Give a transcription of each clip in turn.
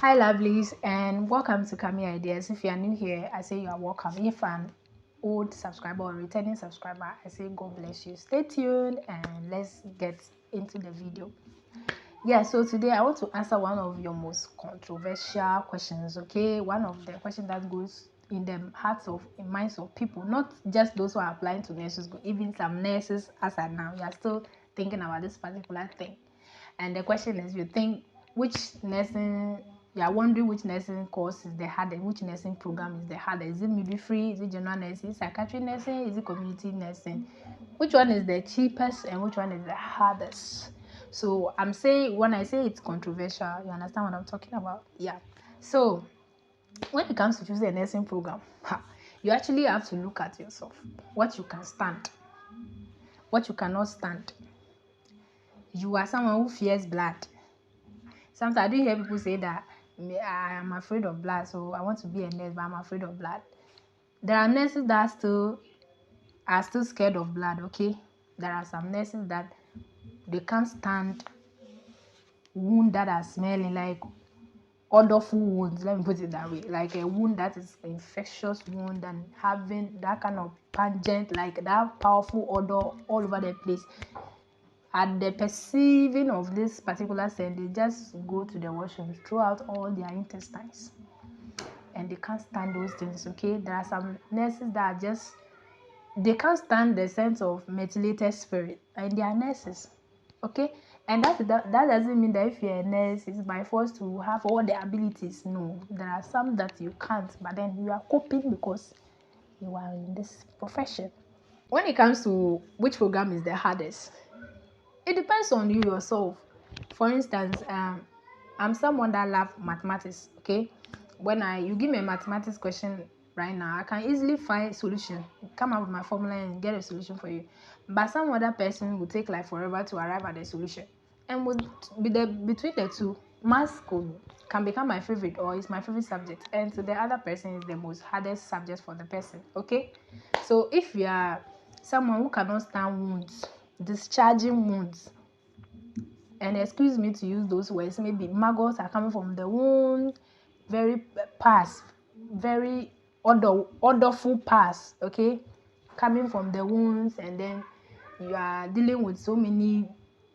Hi, lovelies, and welcome to Kamy Ideas. If you are new here, I say you are welcome. If an old subscriber or returning subscriber, I say God bless you. Stay tuned and let's get into the video. Yeah, so today I want to answer one of your most controversial questions. Okay, one of the questions that goes in the hearts of in minds of people, not just those who are applying to nurses, but even some nurses as are now. You are still thinking about this particular thing, and the question is, you think which nursing you are wondering which nursing course is the hardest, which nursing program is the hardest. Is it midwifery? Is it general nursing? Is it psychiatric nursing? Is it community nursing? Which one is the cheapest and which one is the hardest? So I'm saying, when I say it's controversial, you understand what I'm talking about? Yeah. So when it comes to choosing a nursing program, you actually have to look at yourself, what you can stand, what you cannot stand. You are someone who fears blood. Sometimes I do hear people say that I am afraid of blood, so I want to be a nurse, but I'm afraid of blood. There are nurses that are still scared of blood, okay? There are some nurses that they can't stand wound that are smelling, like odorful wounds, let me put it that way, like a wound that is infectious wound and having that kind of pungent, like that powerful odor all over the place. At the perceiving of this particular scent, they just go to the washroom, throw out all their intestines, and they can't stand those things. Okay, there are some nurses that are just, they can't stand the sense of methylated spirit, and they are nurses. Okay, and that doesn't mean that if you're a nurse, it's by force to have all the abilities. No, there are some that you can't, but then you are coping because you are in this profession. When it comes to which program is the hardest, it depends on you yourself. For instance, I'm someone that love mathematics. Okay, when you give me a mathematics question right now, I can easily find solution, come up with my formula and get a solution for you. But some other person will take like forever to arrive at the solution, and would be the between the two, maths can become my favorite, or is my favorite subject, and to the other person is the most hardest subject for the person. Okay, so if you are someone who cannot stand wounds, discharging wounds, and excuse me to use those words, maybe maggots are coming from the wound, very pus, very odorful pus, okay, coming from the wounds, and then you are dealing with so many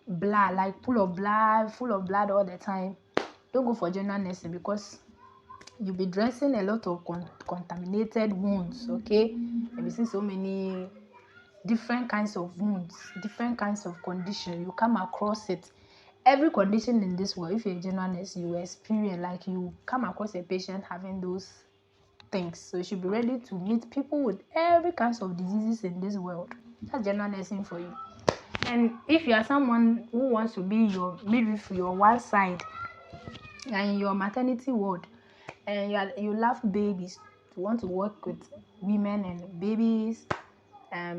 blood, like full of blood all the time. Don't go for general nursing, because you'll be dressing a lot of contaminated wounds. Okay, and you see so many different kinds of wounds, different kinds of condition. You come across it. Every condition in this world, if you're a general nurse, you experience, like you come across a patient having those things. So you should be ready to meet people with every kinds of diseases in this world. That's general nursing for you. And if you are someone who wants to be your midwifery, your one side, and your maternity ward, and you love babies, you want to work with women and babies,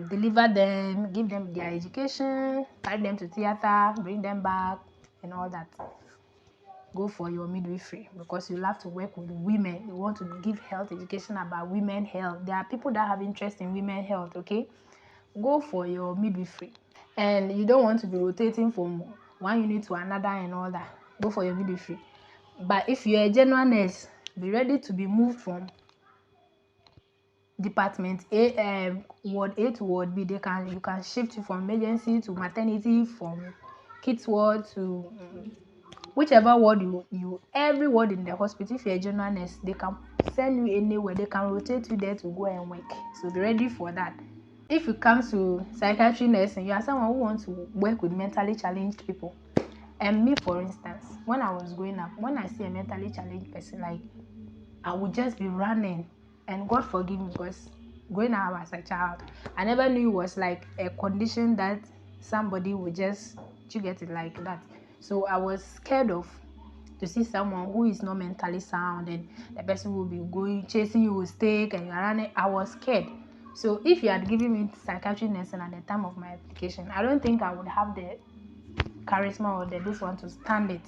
deliver them, give them their education, carry them to theater, bring them back, and all that, go for your midwifery, because you love to work with women. You want to give health education about women health. There are people that have interest in women health. Okay, go for your midwifery. And you don't want to be rotating from one unit to another and all that, go for your midwifery. But if you're a general nurse, be ready to be moved from department ward A to ward B. You can shift you from emergency to maternity, from kids ward to whichever ward every ward in the hospital. If you're a general nurse, they can send you anywhere. They can rotate you there to go and work. So be ready for that. If it comes to psychiatry nursing, you are someone who wants to work with mentally challenged people. And me, for instance, when I was growing up, when I see a mentally challenged person, like, I would just be running. And God forgive me, because growing up as a child, I never knew it was like a condition that somebody would just, you get it, like that. So I was scared of to see someone who is not mentally sound, and the person will be chasing you with stick and you're running. I was scared. So if you had given me psychiatry nursing at the time of my application, I don't think I would have the charisma or this one to stand it.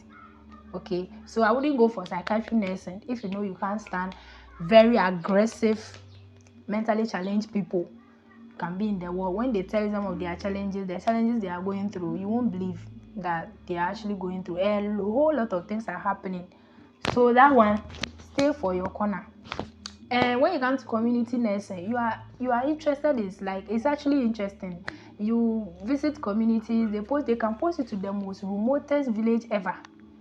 Okay, so I wouldn't go for psychiatry nursing if you know you can't stand very aggressive, mentally challenged people. Can be in the world. When they tell you some of their challenges, the challenges they are going through, you won't believe that they are actually going through a whole lot of things are happening. So that one, stay for your corner. And when you come to community nursing, you are interested. Is like, it's actually interesting. You visit communities. They can post you to the most remotest village ever,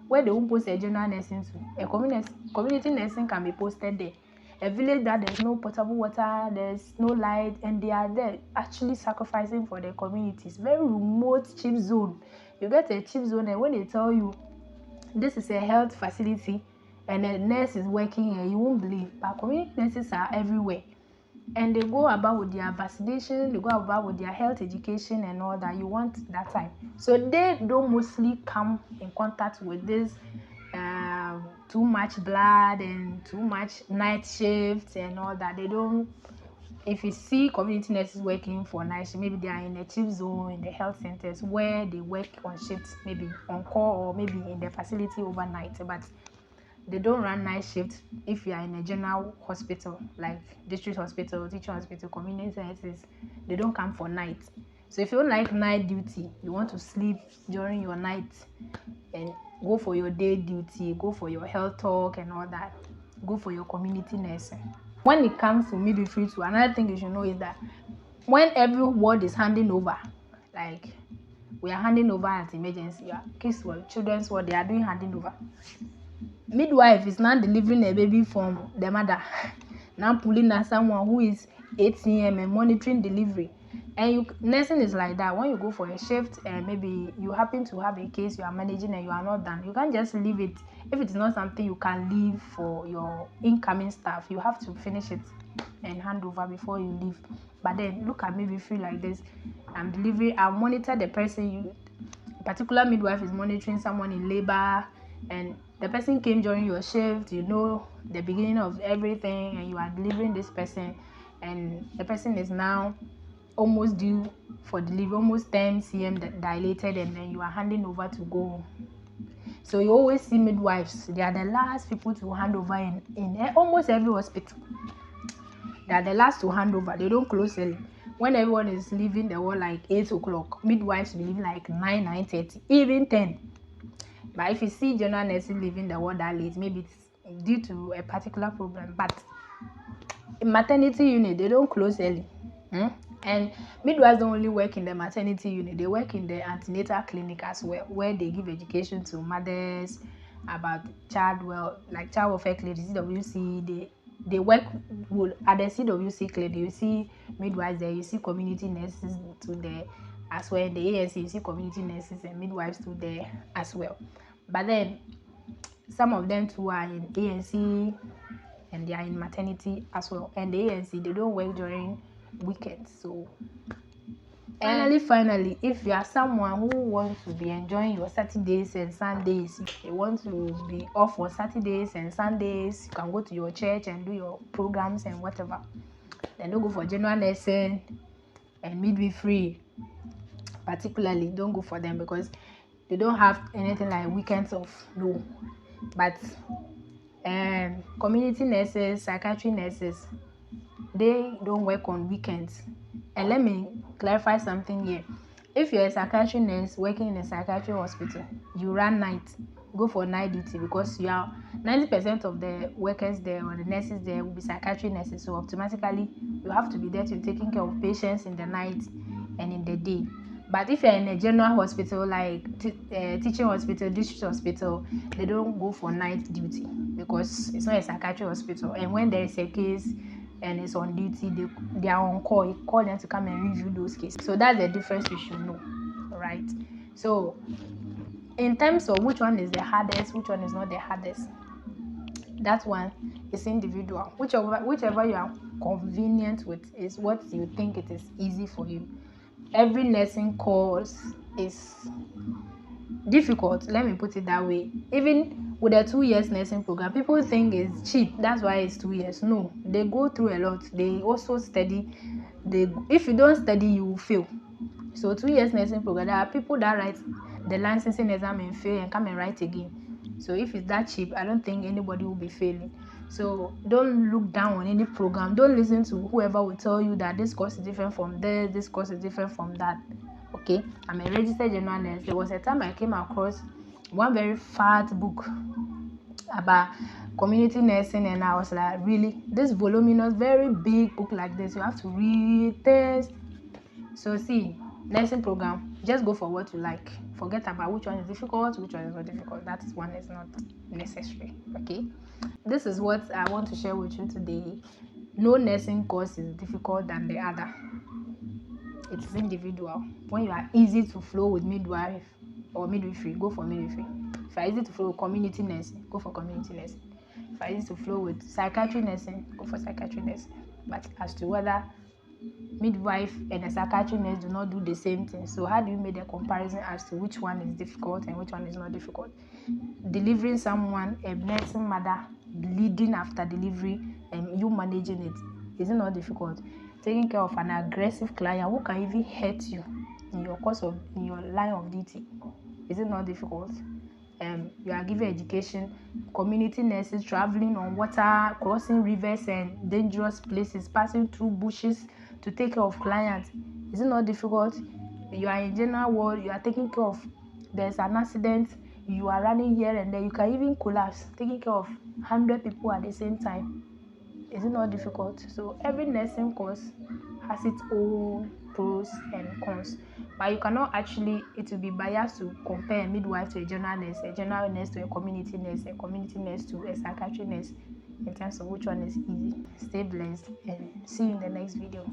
where they won't post a general nursing to. A community nursing can be posted there. A village that there's no potable water, there's no light, and they are there actually sacrificing for their communities. Very remote cheap zone. You get a cheap zone, and when they tell you this is a health facility and a nurse is working here, you won't believe. But community nurses are everywhere, and they go about with their vaccination, they go about with their health education and all that. You want that time. So they don't mostly come in contact with this too much blood and too much night shifts and all that. They don't. If you see community nurses working for night shift, maybe they are in a chief zone in the health centers where they work on shifts, maybe on call or maybe in the facility overnight, but they don't run night shifts. If you are in a general hospital like district hospital, teaching hospital, community nurses, they don't come for night. So if you don't like night duty, you want to sleep during your night and go for your day duty, go for your health talk and all that, go for your community nursing. When it comes to midwifery too, another thing you should know is that when every ward is handing over, like we are handing over at emergency, case ward, children's ward, they are doing handing over. Midwife is now delivering a baby from the mother, now pulling out someone who is 8 cm and monitoring delivery. And nursing is like that. When you go for a shift and maybe you happen to have a case you are managing and you are not done, you can't just leave it. If it's not something you can leave for your incoming staff, you have to finish it and hand over before you leave. But then look at midwifery like this. I'm delivering, I'll monitor the person. Particular midwife is monitoring someone in labor, and the person came during your shift, you know the beginning of everything, and you are delivering this person, and the person is now almost due for delivery, almost 10 cm dilated, and then you are handing over to go home. So you always see midwives, they are the last people to hand over in almost every hospital. They are the last to hand over. They don't close early. When everyone is leaving the ward like 8 o'clock, midwives will leave like 9:30, even 10. But if you see general nursing leaving the ward that late, maybe it's due to a particular problem. But in maternity unit, they don't close early. And midwives don't only work in the maternity unit, they work in the antenatal clinic as well, where they give education to mothers about child welfare clinic, CWC. They work at the CWC clinic. You see midwives there, you see community nurses to there as well. In the ANC, you see community nurses and midwives to there as well. But then some of them too are in ANC and they are in maternity as well. And the ANC, they don't work during weekends. So finally, if you are someone who wants to be enjoying your Saturdays and Sundays, you want to be off on Saturdays and Sundays, you can go to your church and do your programs and whatever. Then don't go for general nursing and midwifery. Particularly, don't go for them because they don't have anything like weekends off. No. But community nurses, psychiatry nurses, they don't work on weekends. And let me clarify something here. If you're a psychiatry nurse working in a psychiatry hospital, you run night, go for night duty because you are 90% of the workers there or the nurses there will be psychiatry nurses. So automatically you have to be there to taking care of patients in the night and in the day. But if you're in a general hospital like teaching hospital, district hospital, they don't go for night duty because it's not a psychiatry hospital. And when there is a case and it's on duty, they are on call. You call them to come and review those cases. So that's the difference you should know, right? So in terms of which one is the hardest, which one is not the hardest, that one is individual. Whichever you are convenient with is what you think it is easy for you. Every nursing course is difficult, let me put it that way. Even with a 2 years nursing program, people think it's cheap, that's why it's 2 years. No, they go through a lot. They also study. If you don't study, you will fail. So 2 years nursing program, there are people that write the licensing exam and fail and come and write again. So if it's that cheap, I don't think anybody will be failing. So don't look down on any program. Don't listen to whoever will tell you that this course is different from this course is different from that. Okay, I'm a registered general nurse. There was a time I came across one very fat book. about community nursing, and I was like, really, this voluminous, very big book like this, you have to read this. So see, nursing program, just go for what you like. Forget about which one is difficult, which one is not difficult. That one is not necessary. Okay, this is what I want to share with you today. No nursing course is difficult than the other. It is individual. When you are easy to flow with midwife or midwifery, go for midwifery. If you are easy to flow with community nursing, go for community nursing. If you are easy to flow with psychiatric nursing, go for psychiatric nursing. But as to whether midwife and a psychiatric nurse do not do the same thing, so how do you make a comparison as to which one is difficult and which one is not difficult? Delivering someone, a nursing mother, bleeding after delivery, and you managing it, is it not difficult? Taking care of an aggressive client who can even hurt you in your line of duty, is it not difficult? You are giving education, community nurses traveling on water, crossing rivers and dangerous places, passing through bushes to take care of clients. Is it not difficult? You are in general ward, you are taking care of, there's an accident, you are running here and there, you can even collapse, taking care of 100 people at the same time. Is it not difficult? So every nursing course has its own pros and cons, but you cannot actually, it will be biased to compare a midwife to a general nurse to a community nurse to a psychiatric nurse in terms of which one is easy. Stay blessed and see you in the next video.